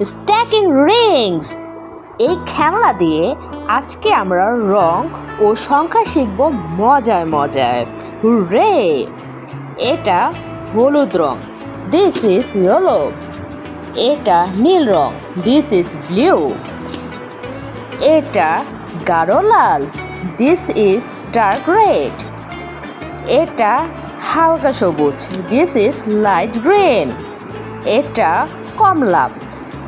Stacking Rings. এই খেলনা দিয়ে আজকে আমরা রং ও সংখ্যা শিখব মজায় মজায়। হুররে! এটা হলুদ রং, দিস ইজ ইয়েলো। এটা নীল রং, দিস ইজ ব্লু। এটা গাঢ় লাল, দিস ইজ ডার্ক রেড। এটা হালকা সবুজ, দিস ইজ লাইট গ্রিন। এটা কমলা,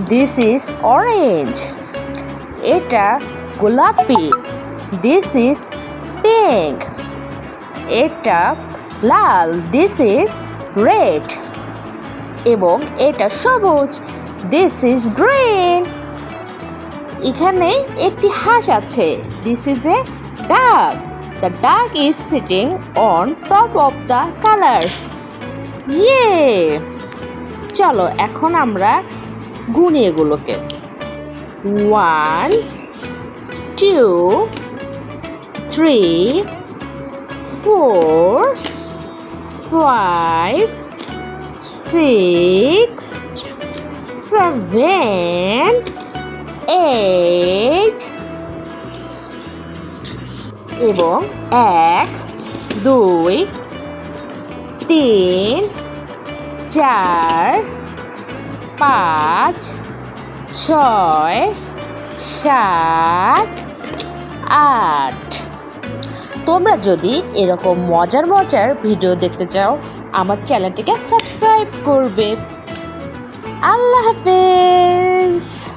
দিস ইজ অরেঞ্জ। এটা গোলাপি, দিস ইজ পিঙ্ক। এটা লাল, দিস ইজ রেড। এবং এটা সবুজ, দিস ইজ গ্রিন। এখানে একটি হাঁস আছে, this is a duck. The duck is sitting on top of the colours. Yay! চলো এখন আমরা গুনি এগুলোকে। 1 2 3 4 5 6 7 8 এবং 1 2 3 4 5 6 7 8। তোমরা যদি এরকম মজার মজার ভিডিও দেখতে চাও আমার চ্যানেলটিকে সাবস্ক্রাইব করবে। আল্লাহ হাফেজ।